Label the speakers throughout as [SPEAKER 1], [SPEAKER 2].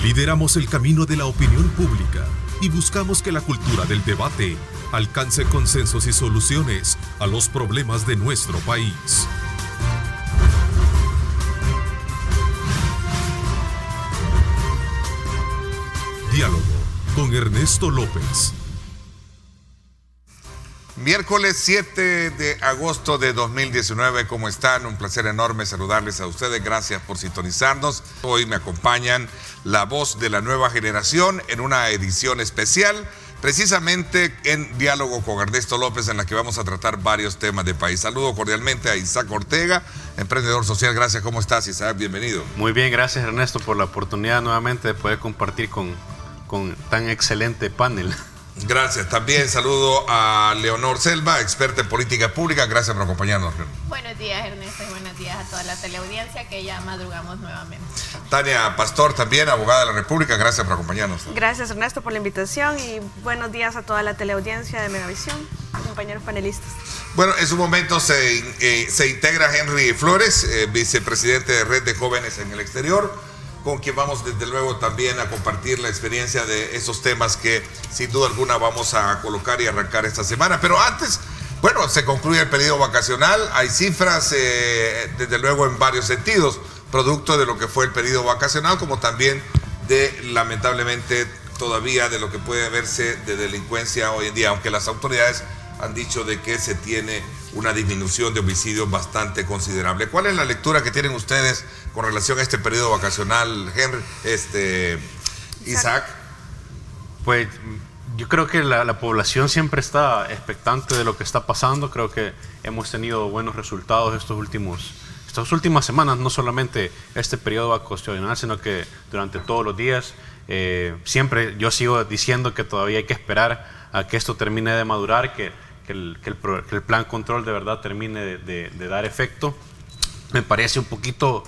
[SPEAKER 1] Lideramos el camino de la opinión pública y buscamos que la cultura del debate alcance consensos y soluciones a los problemas de nuestro país. Diálogo con Ernesto López.
[SPEAKER 2] Miércoles 7 de agosto de 2019, ¿cómo están? Un placer enorme saludarles a ustedes, gracias por sintonizarnos. Hoy me acompañan la voz de la nueva generación en una edición especial, precisamente en Diálogo con Ernesto López, en la que vamos a tratar varios temas de país. Saludo cordialmente a Isaac Ortega, emprendedor social. Gracias, ¿cómo estás, Isaac? Bienvenido.
[SPEAKER 3] Muy bien, gracias Ernesto por la oportunidad nuevamente de poder compartir con tan excelente panel.
[SPEAKER 2] Gracias. También saludo a Leonor Selva, experta en política pública. Gracias por acompañarnos.
[SPEAKER 4] Buenos días, Ernesto, y buenos días a toda la teleaudiencia que ya madrugamos nuevamente.
[SPEAKER 2] Tania Pastor, también abogada de la República. Gracias por acompañarnos.
[SPEAKER 5] Gracias, Ernesto, por la invitación y buenos días a toda la teleaudiencia de Megavisión, compañeros panelistas.
[SPEAKER 2] Bueno, en su momento se integra Henry Flores, vicepresidente de Red de Jóvenes en el Exterior, con quien vamos desde luego también a compartir la experiencia de esos temas que sin duda alguna vamos a colocar y arrancar esta semana. Pero antes, bueno, se concluye el periodo vacacional, hay cifras desde luego en varios sentidos, producto de lo que fue el periodo vacacional, como también de lamentablemente todavía de lo que puede verse de delincuencia hoy en día, aunque las autoridades han dicho de que se tiene una disminución de homicidios bastante considerable. ¿Cuál es la lectura que tienen ustedes con relación a este periodo vacacional, Henry, Isaac?
[SPEAKER 3] Pues yo creo que la población siempre está expectante de lo que está pasando. Creo que hemos tenido buenos resultados estas últimas semanas, no solamente este periodo vacacional, sino que durante todos los días. Siempre yo sigo diciendo que todavía hay que esperar a que esto termine de madurar, que el plan control de verdad termine de dar efecto. Me parece un poquito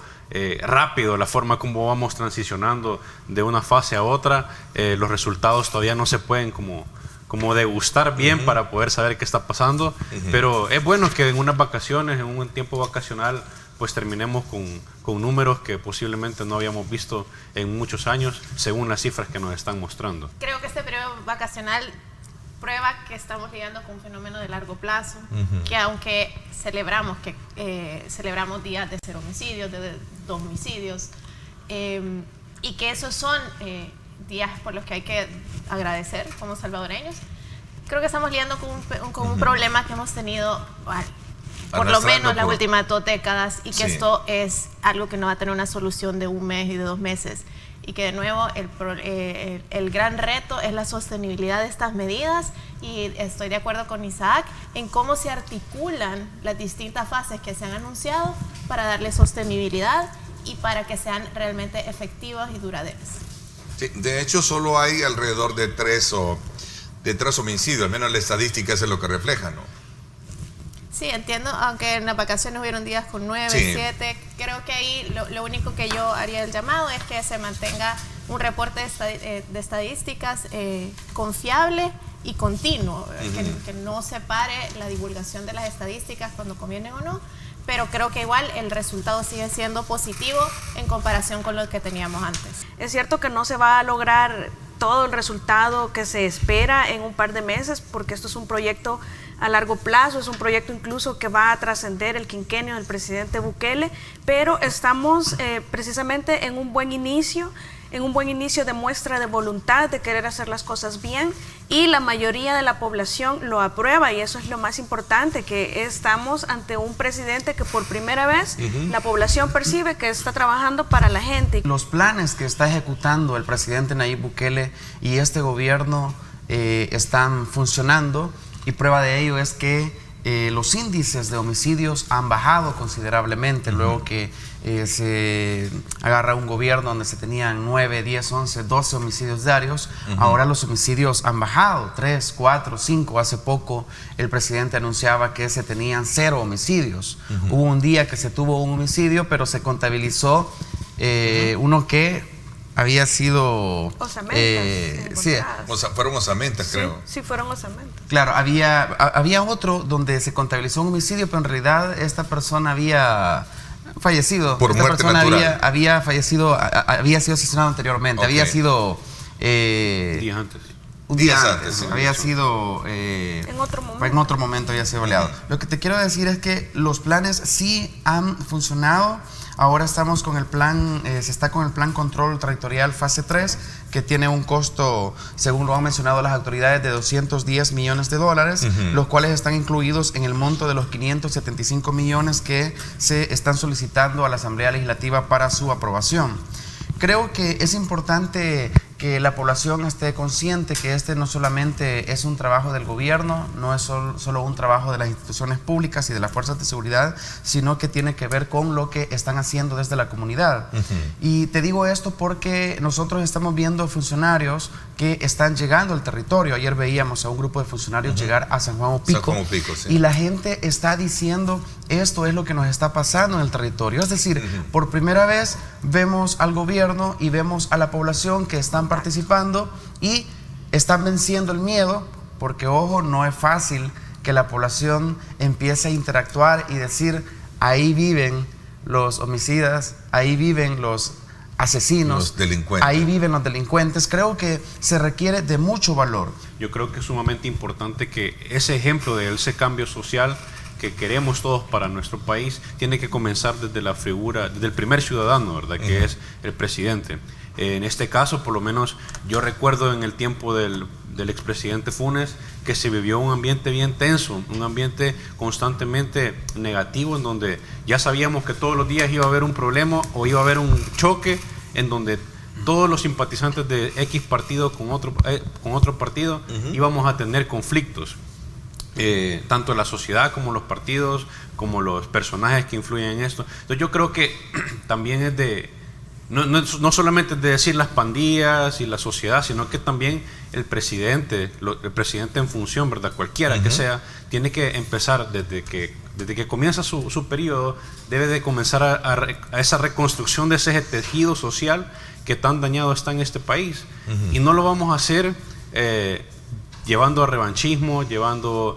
[SPEAKER 3] rápido la forma como vamos transicionando de una fase a otra. Los resultados todavía no se pueden como degustar bien para poder saber qué está pasando, pero es bueno que en unas vacaciones, en un tiempo vacacional, pues terminemos con números que posiblemente no habíamos visto en muchos años, según las cifras que nos están mostrando.
[SPEAKER 4] Creo que este periodo vacacional prueba que estamos lidiando con un fenómeno de largo plazo, que aunque celebramos días de 0 homicidios, de 2 homicidios, y que esos son días por los que hay que agradecer como salvadoreños, creo que estamos lidiando con un problema que hemos tenido por lo menos las últimas 2 décadas, y que esto es algo que no va a tener una solución de 1 mes y de 2 meses. Y que de nuevo el gran reto es la sostenibilidad de estas medidas, y estoy de acuerdo con Isaac en cómo se articulan las distintas fases que se han anunciado para darle sostenibilidad y para que sean realmente efectivas y duraderas.
[SPEAKER 2] Sí, de hecho solo hay alrededor de 3 homicidios, al menos la estadística es lo que refleja, ¿no?
[SPEAKER 4] Sí, entiendo, aunque en las vacaciones hubieron días con 9, 7, creo que ahí lo único que yo haría el llamado es que se mantenga un reporte de estadísticas confiable y continuo, que no separe la divulgación de las estadísticas cuando conviene o no, pero creo que igual el resultado sigue siendo positivo en comparación con lo que teníamos antes.
[SPEAKER 5] Es cierto que no se va a lograr todo el resultado que se espera en un par de meses, porque esto es un proyecto a largo plazo, es un proyecto incluso que va a trascender el quinquenio del presidente Bukele, pero estamos precisamente en un buen inicio de muestra de voluntad de querer hacer las cosas bien, y la mayoría de la población lo aprueba, y eso es lo más importante, que estamos ante un presidente que por primera vez la población percibe que está trabajando para la gente.
[SPEAKER 6] Los planes que está ejecutando el presidente Nayib Bukele y este gobierno están funcionando, y prueba de ello es que los índices de homicidios han bajado considerablemente luego que se agarra un gobierno donde se tenían 9, 10, 11, 12 homicidios diarios. Ahora los homicidios han bajado, 3, 4, 5. Hace poco el presidente anunciaba que se tenían 0 homicidios. Hubo un día que se tuvo un homicidio, pero se contabilizó uno que había sido
[SPEAKER 5] osamentas,
[SPEAKER 6] sí,
[SPEAKER 2] fueron osamentas, creo.
[SPEAKER 5] Sí, fueron osamentas.
[SPEAKER 6] Claro, había otro donde se contabilizó un homicidio, pero en realidad esta persona había Fallecido.
[SPEAKER 2] Por
[SPEAKER 6] Esta
[SPEAKER 2] muerte
[SPEAKER 6] persona
[SPEAKER 2] natural.
[SPEAKER 6] había fallecido, había sido asesinado anteriormente.
[SPEAKER 2] Ok.
[SPEAKER 6] Había sido...
[SPEAKER 3] Días antes.
[SPEAKER 6] Un
[SPEAKER 2] Días
[SPEAKER 6] día
[SPEAKER 2] antes, sí.
[SPEAKER 6] había sido...
[SPEAKER 5] En otro momento.
[SPEAKER 6] En otro momento había sido baleado. Lo que te quiero decir es que los planes sí han funcionado. Ahora estamos con el plan, se está con el plan control territorial fase 3, que tiene un costo, según lo han mencionado las autoridades, de $210 millones, los cuales están incluidos en el monto de los 575 millones que se están solicitando a la Asamblea Legislativa para su aprobación. Creo que es importante que la población esté consciente que este no solamente es un trabajo del gobierno, no es solo un trabajo de las instituciones públicas y de las fuerzas de seguridad, sino que tiene que ver con lo que están haciendo desde la comunidad. Y te digo esto porque nosotros estamos viendo funcionarios que están llegando al territorio. Ayer veíamos a un grupo de funcionarios llegar a San Juan Opico,
[SPEAKER 2] sí.
[SPEAKER 6] y la gente está diciendo: esto es lo que nos está pasando en el territorio. Es decir, por primera vez vemos al gobierno y vemos a la población que están participando y están venciendo el miedo, porque ojo, no es fácil que la población empiece a interactuar y decir: ahí viven los homicidas, ahí viven los asesinos,
[SPEAKER 2] los delincuentes.
[SPEAKER 6] Ahí viven los delincuentes. Creo que se requiere de mucho valor.
[SPEAKER 3] Yo creo que es sumamente importante que ese ejemplo de ese cambio social que queremos todos para nuestro país tiene que comenzar desde la figura, desde el primer ciudadano, ¿verdad? Que es el presidente. En este caso, por lo menos, yo recuerdo en el tiempo del expresidente Funes que se vivió un ambiente bien tenso, un ambiente constantemente negativo, en donde ya sabíamos que todos los días iba a haber un problema o iba a haber un choque, en donde todos los simpatizantes de X partido con otro partido íbamos a tener conflictos. Tanto la sociedad como los partidos, como los personajes que influyen en esto. Entonces yo creo que también es de... No solamente de decir las pandillas y la sociedad, sino que también el presidente en función, ¿verdad? Cualquiera que sea, tiene que empezar desde que comienza su periodo, debe de comenzar a esa reconstrucción de ese tejido social que tan dañado está en este país. Y no lo vamos a hacer llevando a revanchismo, llevando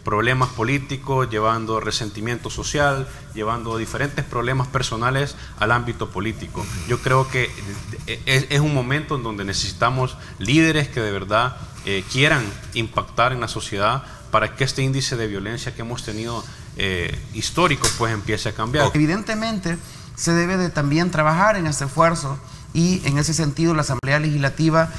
[SPEAKER 3] problemas políticos, llevando resentimiento social, llevando diferentes problemas personales al ámbito político. Yo creo que es un momento en donde necesitamos líderes que de verdad quieran impactar en la sociedad para que este índice de violencia que hemos tenido histórico pues empiece a cambiar.
[SPEAKER 6] Evidentemente se debe de también trabajar en este esfuerzo. Y en ese sentido la Asamblea Legislativa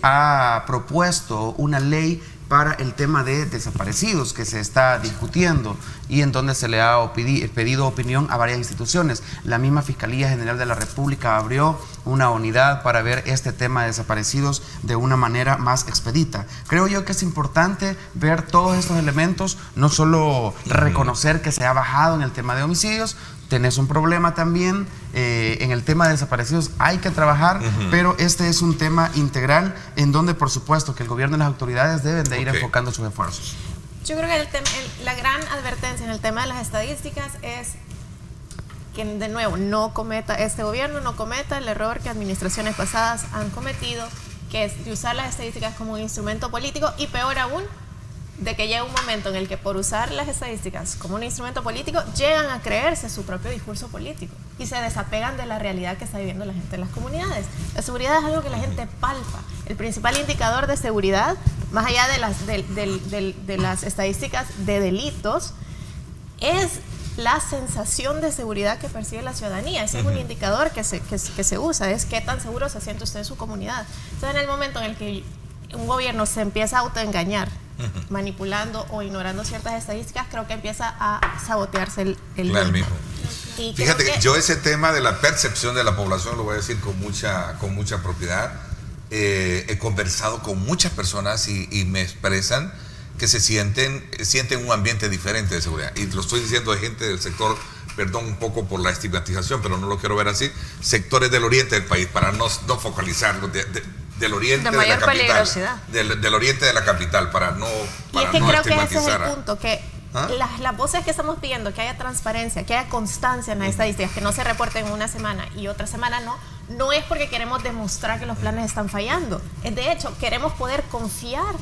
[SPEAKER 6] ha propuesto una ley para el tema de desaparecidos que se está discutiendo y en donde se le ha pedido opinión a varias instituciones. La misma Fiscalía General de la República abrió una unidad para ver este tema de desaparecidos de una manera más expedita. Creo yo que es importante ver todos estos elementos, no solo reconocer que se ha bajado en el tema de homicidios. Tenés un problema también en el tema de desaparecidos, hay que trabajar, pero este es un tema integral en donde por supuesto que el gobierno y las autoridades deben de ir enfocando sus esfuerzos.
[SPEAKER 4] Yo creo que la gran advertencia en el tema de las estadísticas es que, de nuevo, este gobierno no cometa el error que administraciones pasadas han cometido, que es de usar las estadísticas como un instrumento político, y peor aún, de que llega un momento en el que por usar las estadísticas como un instrumento político llegan a creerse su propio discurso político y se desapegan de la realidad que está viviendo la gente en las comunidades. La seguridad es algo que la gente palpa. El principal indicador de seguridad, más allá de las estadísticas de delitos, es la sensación de seguridad que percibe la ciudadanía. Ese es un indicador que se usa, es qué tan seguro se siente usted en su comunidad. Entonces, en el momento en el que un gobierno se empieza a autoengañar, manipulando o ignorando ciertas estadísticas, creo que empieza a sabotearse el
[SPEAKER 2] mismo.
[SPEAKER 4] Y
[SPEAKER 2] fíjate que yo ese tema de la percepción de la población lo voy a decir con mucha propiedad. He conversado con muchas personas y me expresan que sienten un ambiente diferente de seguridad, y lo estoy diciendo de gente del sector, perdón un poco por la estigmatización, pero no lo quiero ver así, sectores del oriente del país, para no focalizarlo, del oriente de la capital, del oriente de la capital, para no
[SPEAKER 4] y es que
[SPEAKER 2] no
[SPEAKER 4] creo que
[SPEAKER 2] estigmatizar.
[SPEAKER 4] ese es el punto, que las voces que estamos pidiendo, que haya transparencia, que haya constancia en las estadísticas, que no se reporten una semana y otra semana no es porque queremos demostrar que los planes están fallando. De hecho, queremos poder confiar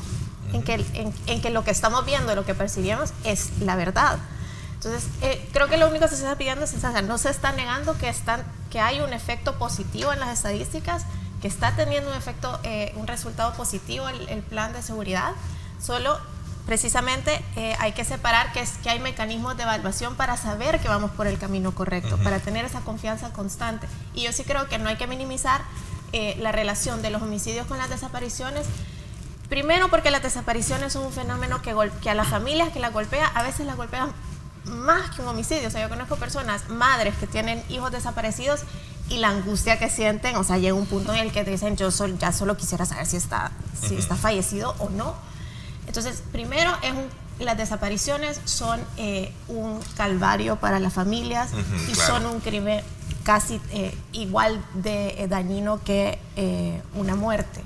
[SPEAKER 4] en que lo que estamos viendo, lo que percibimos, es la verdad. Entonces, creo que lo único que se está pidiendo es, no se está negando que hay un efecto positivo en las estadísticas, que está teniendo un resultado positivo el plan de seguridad, solo precisamente hay que separar que hay mecanismos de evaluación para saber que vamos por el camino correcto, para tener esa confianza constante. Y yo sí creo que no hay que minimizar la relación de los homicidios con las desapariciones. Primero porque las desapariciones son un fenómeno que a las familias que las golpea, a veces las golpean más que un homicidio. O sea, yo conozco personas, madres que tienen hijos desaparecidos y la angustia que sienten, o sea, llega un punto en el que te dicen, ya solo quisiera saber si está fallecido o no. Entonces, primero, las desapariciones son un calvario para las familias y
[SPEAKER 2] claro.
[SPEAKER 4] son un crimen casi igual de dañino que una muerte.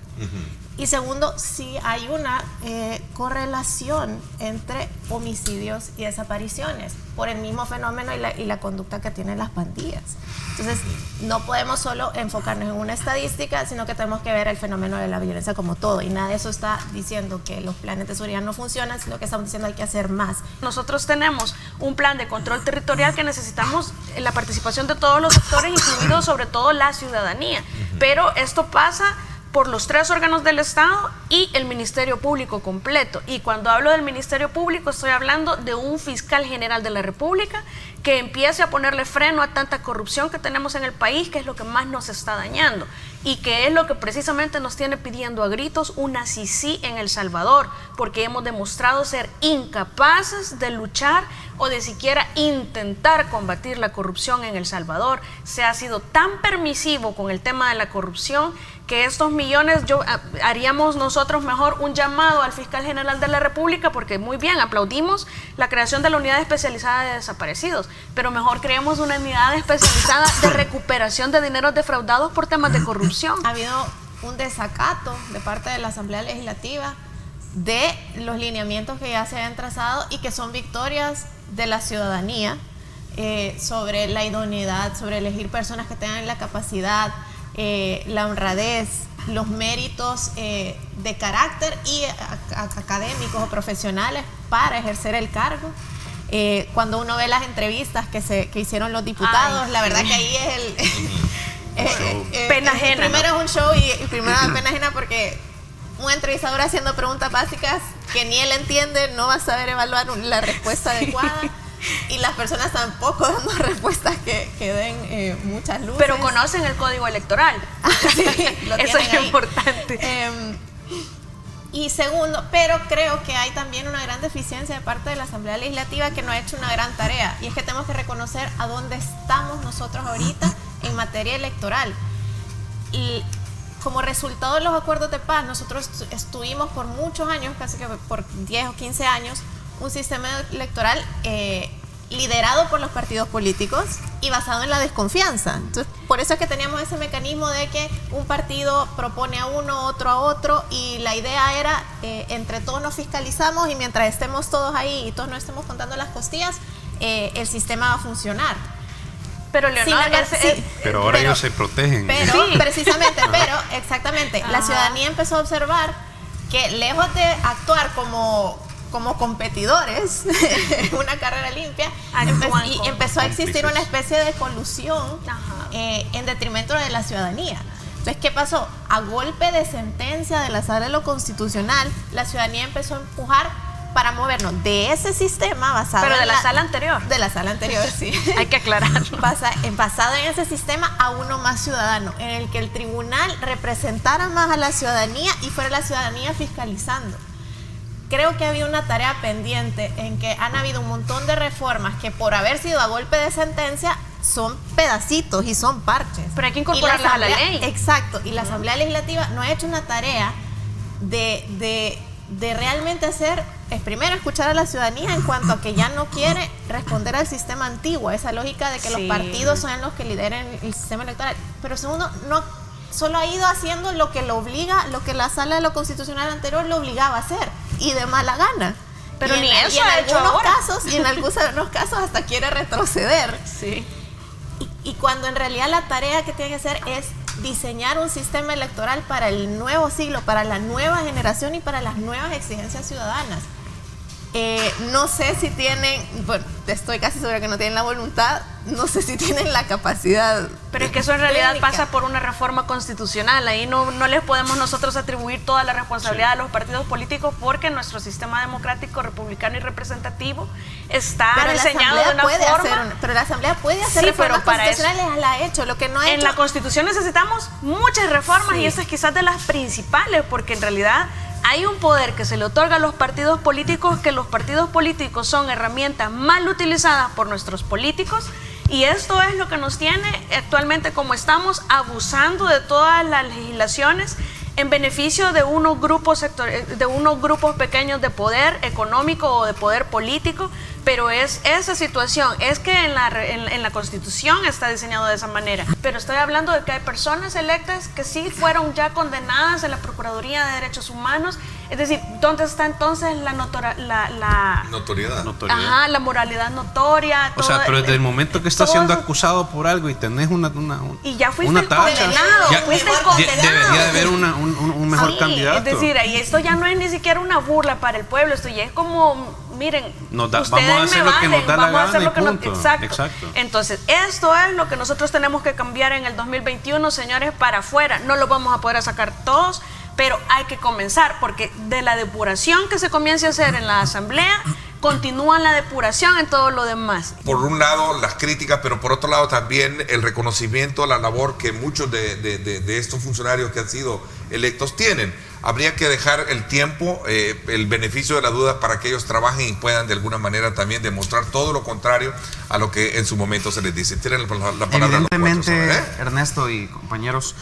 [SPEAKER 4] Y segundo, sí hay una correlación entre homicidios y desapariciones por el mismo fenómeno y la conducta que tienen las pandillas. Entonces, no podemos solo enfocarnos en una estadística, sino que tenemos que ver el fenómeno de la violencia como todo. Y nada de eso está diciendo que los planes de seguridad no funcionan, sino que estamos diciendo que hay que hacer más.
[SPEAKER 5] Nosotros tenemos un plan de control territorial que necesitamos la participación de todos los sectores, incluido sobre todo la ciudadanía. Pero esto pasa por los 3 órganos del Estado y el Ministerio Público completo. Y cuando hablo del Ministerio Público estoy hablando de un fiscal general de la República que empiece a ponerle freno a tanta corrupción que tenemos en el país, que es lo que más nos está dañando y que es lo que precisamente nos tiene pidiendo a gritos una sí en El Salvador, porque hemos demostrado ser incapaces de luchar o de siquiera intentar combatir la corrupción en El Salvador. Se ha sido tan permisivo con el tema de la corrupción que estos millones, haríamos nosotros mejor un llamado al fiscal general de la República, porque muy bien, aplaudimos la creación de la unidad especializada de desaparecidos, pero mejor creemos una unidad especializada de recuperación de dineros defraudados por temas de corrupción.
[SPEAKER 4] Ha habido un desacato de parte de la Asamblea Legislativa de los lineamientos que ya se han trazado y que son victorias de la ciudadanía sobre la idoneidad, sobre elegir personas que tengan la capacidad, la honradez, los méritos de carácter y académicos o profesionales para ejercer el cargo. Cuando uno ve las entrevistas que hicieron los diputados, la verdad que ahí es
[SPEAKER 5] pena ajena.
[SPEAKER 4] Primero es un show y primero es pena ajena porque un entrevistador haciendo preguntas básicas que ni él entiende, no va a saber evaluar la respuesta adecuada. Y las personas tampoco dando respuestas que den muchas luces.
[SPEAKER 5] Pero conocen el código electoral.
[SPEAKER 4] Sí,
[SPEAKER 5] eso es importante.
[SPEAKER 4] Y segundo, pero creo que hay también una gran deficiencia de parte de la Asamblea Legislativa que no ha hecho una gran tarea. Y es que tenemos que reconocer a dónde estamos nosotros ahorita en materia electoral. Y como resultado de los acuerdos de paz, nosotros estuvimos por muchos años, casi que por 10 o 15 años, un sistema electoral liderado por los partidos políticos y basado en la desconfianza. Entonces, por eso es que teníamos ese mecanismo de que un partido propone a uno, otro a otro, y la idea era, entre todos nos fiscalizamos y mientras estemos todos ahí y todos nos estemos contando las costillas, el sistema va a funcionar.
[SPEAKER 5] Pero Leonardo,
[SPEAKER 3] pero ahora ellos se protegen.
[SPEAKER 4] Pero,
[SPEAKER 5] sí.
[SPEAKER 4] Precisamente, exactamente, la ciudadanía empezó a observar que lejos de actuar como competidores en una carrera limpia, empezó a existir una especie de colusión en detrimento de la ciudadanía. Entonces, ¿qué pasó? A golpe de sentencia de la Sala de lo Constitucional, la ciudadanía empezó a empujar para movernos de ese sistema basado
[SPEAKER 5] pero
[SPEAKER 4] en
[SPEAKER 5] de la sala anterior.
[SPEAKER 4] De la sala anterior, sí.
[SPEAKER 5] Hay que aclararlo.
[SPEAKER 4] Basado en ese sistema a uno más ciudadano, en el que el tribunal representara más a la ciudadanía y fuera la ciudadanía fiscalizando. Creo que ha habido una tarea pendiente en que han habido un montón de reformas que por haber sido a golpe de sentencia son pedacitos y son parches.
[SPEAKER 5] Pero hay que incorporarlas a la ley.
[SPEAKER 4] Exacto. Y la Asamblea Legislativa no ha hecho una tarea de realmente hacer, es primero escuchar a la ciudadanía en cuanto a que ya no quiere responder al sistema antiguo, esa lógica de que los partidos son los que lideren el sistema electoral. Pero segundo, no solo ha ido haciendo lo que lo obliga, lo que la Sala de lo Constitucional anterior lo obligaba a hacer, y de mala gana.
[SPEAKER 5] Pero
[SPEAKER 4] y
[SPEAKER 5] ni
[SPEAKER 4] en,
[SPEAKER 5] eso
[SPEAKER 4] y en
[SPEAKER 5] ha hecho
[SPEAKER 4] algunos
[SPEAKER 5] ahora.
[SPEAKER 4] casos, y en algunos casos hasta quiere retroceder.
[SPEAKER 5] Sí.
[SPEAKER 4] Y cuando en realidad la tarea que tiene que hacer es diseñar un sistema electoral para el nuevo siglo, para la nueva generación y para las nuevas exigencias ciudadanas. No sé si tienen, bueno, estoy casi segura que no tienen la voluntad, no sé si tienen la capacidad.
[SPEAKER 5] Pero es que eso en realidad
[SPEAKER 4] técnica.
[SPEAKER 5] pasa por una reforma constitucional. Ahí no les podemos nosotros atribuir toda la responsabilidad a los partidos políticos, porque nuestro sistema democrático, republicano y representativo está
[SPEAKER 4] Pero
[SPEAKER 5] diseñado de una forma.
[SPEAKER 4] pero la Asamblea puede hacer
[SPEAKER 5] Sí,
[SPEAKER 4] reformas
[SPEAKER 5] pero para
[SPEAKER 4] constitucionales, la ha hecho. Lo que no ha
[SPEAKER 5] En
[SPEAKER 4] hecho.
[SPEAKER 5] la Constitución necesitamos muchas reformas,
[SPEAKER 4] Sí.
[SPEAKER 5] y esta es quizás de las principales, porque en realidad hay un poder que se le otorga a los partidos políticos, que los partidos políticos son herramientas mal utilizadas por nuestros políticos, y esto es lo que nos tiene actualmente como estamos, abusando de todas las legislaciones en beneficio de unos grupos pequeños de poder económico o de poder político. Pero es esa situación, es que en la Constitución está diseñado de esa manera. Pero estoy hablando de que hay personas electas que sí fueron ya condenadas en la Procuraduría de Derechos Humanos. Es decir, ¿dónde está entonces la
[SPEAKER 2] Notoriedad.
[SPEAKER 5] Ajá, la moralidad notoria?
[SPEAKER 3] O sea, pero desde el momento que estás
[SPEAKER 5] todo
[SPEAKER 3] siendo
[SPEAKER 5] eso.
[SPEAKER 3] acusado por algo y tenés una
[SPEAKER 5] Y ya fuiste
[SPEAKER 3] una tacha,
[SPEAKER 5] condenado,
[SPEAKER 3] ya-
[SPEAKER 5] fuiste
[SPEAKER 3] de-
[SPEAKER 5] condenado.
[SPEAKER 3] debería de haber un mejor
[SPEAKER 5] Sí,
[SPEAKER 3] candidato.
[SPEAKER 5] es decir, ahí esto ya no es ni siquiera una burla para el pueblo, esto ya es como, miren,
[SPEAKER 3] Vamos
[SPEAKER 5] ustedes
[SPEAKER 3] a hacer
[SPEAKER 5] me
[SPEAKER 3] lo que nos da la
[SPEAKER 5] vamos a hacer
[SPEAKER 3] gana y
[SPEAKER 5] lo que nos-
[SPEAKER 3] punto.
[SPEAKER 5] exacto. Entonces, esto es lo que nosotros tenemos que cambiar en el 2021, señores, para afuera. No lo vamos a poder sacar todos, pero hay que comenzar, porque de la depuración que se comience a hacer en la Asamblea, continúa la depuración en todo lo demás.
[SPEAKER 2] Por un lado las críticas, pero por otro lado también el reconocimiento a la labor que muchos de estos funcionarios que han sido electos tienen. Habría que dejar el tiempo, el beneficio de la duda, para que ellos trabajen y puedan de alguna manera también demostrar todo lo contrario a lo que en su momento se les dice. Tienen la palabra los cuatro,
[SPEAKER 6] Evidentemente,
[SPEAKER 2] ¿eh?
[SPEAKER 6] Ernesto y compañeros,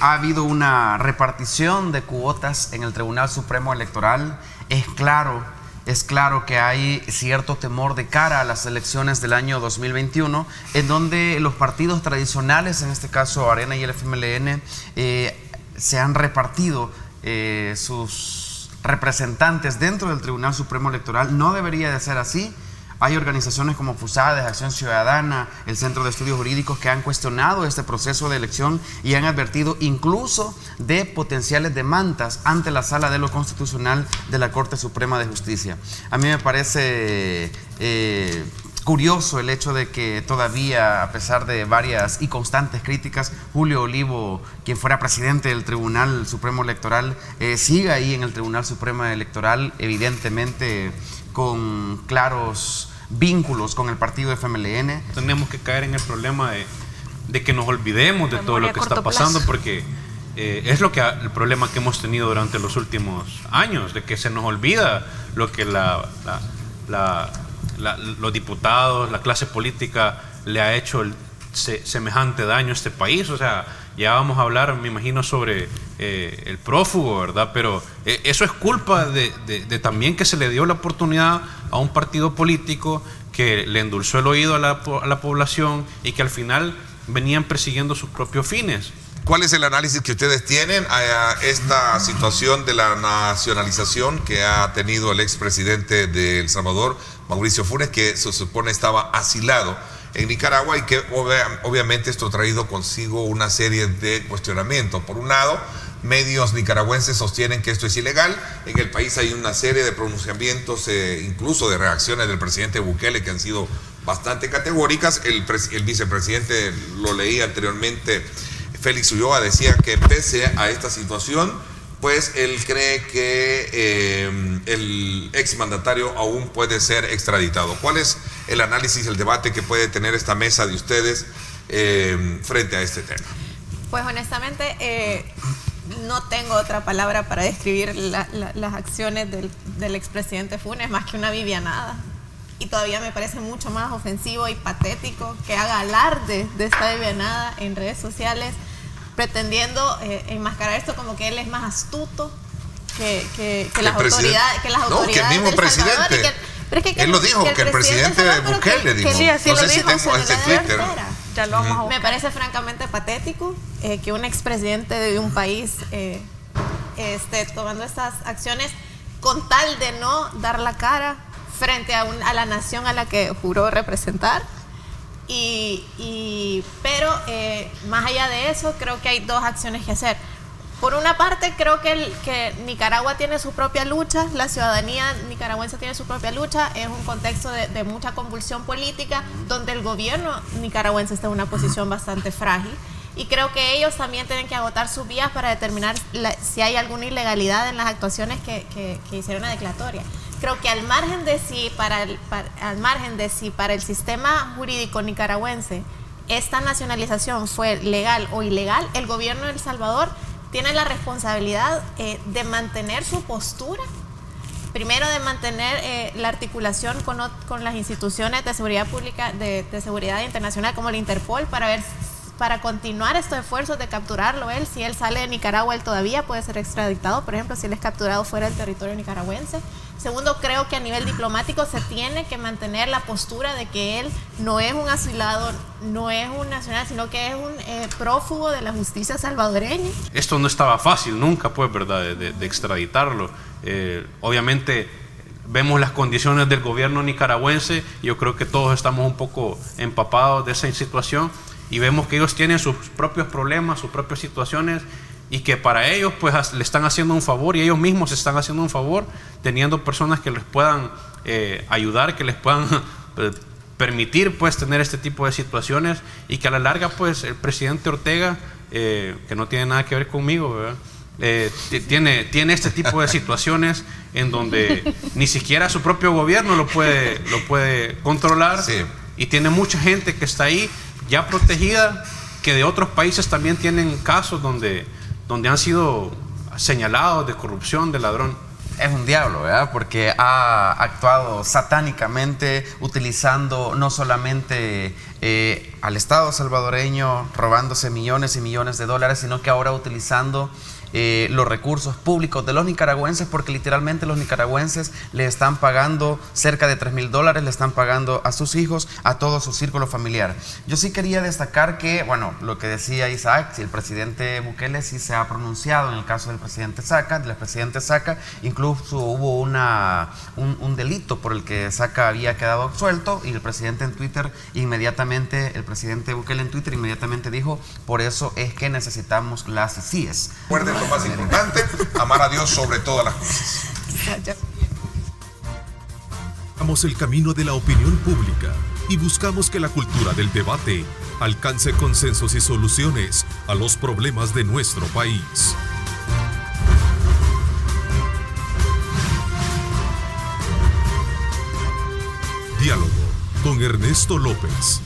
[SPEAKER 6] ha habido una repartición de cuotas en el Tribunal Supremo Electoral. Es claro que hay cierto temor de cara a las elecciones del año 2021, en donde los partidos tradicionales, en este caso Arena y el FMLN, se han repartido sus representantes dentro del Tribunal Supremo Electoral. No debería de ser así. Hay organizaciones como FUSADES, Acción Ciudadana, el Centro de Estudios Jurídicos, que han cuestionado este proceso de elección y han advertido incluso de potenciales demandas ante la Sala de lo Constitucional de la Corte Suprema de Justicia. A mí me parece curioso el hecho de que todavía, a pesar de varias y constantes críticas, Julio Olivo, quien fuera presidente del Tribunal Supremo Electoral, siga ahí en el Tribunal Supremo Electoral, evidentemente con claros vínculos con el partido FMLN.
[SPEAKER 3] Tenemos que caer en el problema de que nos olvidemos de todo lo que está pasando, porque es el problema que hemos tenido durante los últimos años, de que se nos olvida lo que los diputados, la clase política le ha hecho semejante daño a este país. O sea, ya vamos a hablar, me imagino, sobre el prófugo, ¿verdad? Pero eso es culpa de también que se le dio la oportunidad a un partido político que le endulzó el oído a la población y que al final venían persiguiendo sus propios fines.
[SPEAKER 2] ¿Cuál es el análisis que ustedes tienen a esta situación de la nacionalización que ha tenido el expresidente de El Salvador, Mauricio Funes, que se supone estaba asilado en Nicaragua, y que obviamente esto ha traído consigo una serie de cuestionamientos? Por un lado, medios nicaragüenses sostienen que esto es ilegal. En el país hay una serie de pronunciamientos, incluso de reacciones del presidente Bukele, que han sido bastante categóricas. El vicepresidente, lo leí anteriormente, Félix Ulloa, decía que pese a esta situación, pues él cree que el exmandatario aún puede ser extraditado. ¿Cuál es el análisis, el debate que puede tener esta mesa de ustedes frente a este tema?
[SPEAKER 4] Pues honestamente no tengo otra palabra para describir las acciones del expresidente Funes más que una vivianada. Y todavía me parece mucho más ofensivo y patético que haga alarde de esta vivianada en redes sociales, pretendiendo enmascarar esto como que él es más astuto que las autoridades.
[SPEAKER 2] No, que el mismo presidente. Él lo dijo, que el presidente Bukele dijo.
[SPEAKER 5] Sí, así
[SPEAKER 2] no
[SPEAKER 5] lo
[SPEAKER 2] sé si
[SPEAKER 5] dijo,
[SPEAKER 2] tengo este Twitter.
[SPEAKER 5] Ya lo vamos a buscar.
[SPEAKER 4] Me parece francamente patético que un expresidente de un país esté tomando estas acciones con tal de no dar la cara frente a la nación a la que juró representar. Pero más allá de eso, creo que hay dos acciones que hacer. Por una parte, creo que Nicaragua tiene su propia lucha, la ciudadanía nicaragüense tiene su propia lucha, es un contexto de mucha convulsión política, donde el gobierno nicaragüense está en una posición bastante frágil, y creo que ellos también tienen que agotar sus vías para determinar si hay alguna ilegalidad en las actuaciones que hicieron la declaratoria. Creo que al margen de si para el sistema jurídico nicaragüense esta nacionalización fue legal o ilegal, el gobierno de El Salvador tiene la responsabilidad de mantener su postura, primero de mantener la articulación con las instituciones de seguridad pública, de seguridad internacional como la Interpol, para continuar estos esfuerzos de capturarlo él. Si él sale de Nicaragua, él todavía puede ser extraditado, por ejemplo, si él es capturado fuera del territorio nicaragüense. Segundo, creo que a nivel diplomático se tiene que mantener la postura de que él no es un asilado, no es un nacional, sino que es un prófugo de la justicia salvadoreña.
[SPEAKER 3] Esto no estaba fácil nunca, pues, ¿verdad?, de extraditarlo. Obviamente vemos las condiciones del gobierno nicaragüense, yo creo que todos estamos un poco empapados de esa situación, y vemos que ellos tienen sus propios problemas, sus propias situaciones, y que para ellos pues le están haciendo un favor, y ellos mismos se están haciendo un favor teniendo personas que les puedan ayudar, que les puedan permitir pues tener este tipo de situaciones, y que a la larga pues el presidente Ortega, que no tiene nada que ver conmigo, ¿verdad?, tiene este tipo de situaciones en donde ni siquiera su propio gobierno lo puede controlar, sí. Y tiene mucha gente que está ahí ya protegida, que de otros países también tienen casos donde han sido señalados de corrupción, de ladrón.
[SPEAKER 6] Es un diablo, ¿verdad? Porque ha actuado satánicamente, utilizando no solamente al Estado salvadoreño, robándose millones y millones de dólares, sino que ahora utilizando los recursos públicos de los nicaragüenses, porque literalmente los nicaragüenses le están pagando cerca de $3,000, le están pagando a sus hijos, a todo su círculo familiar. Yo sí quería destacar que, bueno, lo que decía Isaac, si el presidente Bukele sí se ha pronunciado en el caso del presidente Saca, incluso hubo un delito por el que Saca había quedado absuelto, y el presidente en Twitter inmediatamente, el presidente Bukele en Twitter inmediatamente dijo: por eso es que necesitamos las CIES.
[SPEAKER 2] Recuerden lo más importante, amar a Dios sobre todas las cosas.
[SPEAKER 1] Vamos el camino de la opinión pública y buscamos que la cultura del debate alcance consensos y soluciones a los problemas de nuestro país. Diálogo con Ernesto López.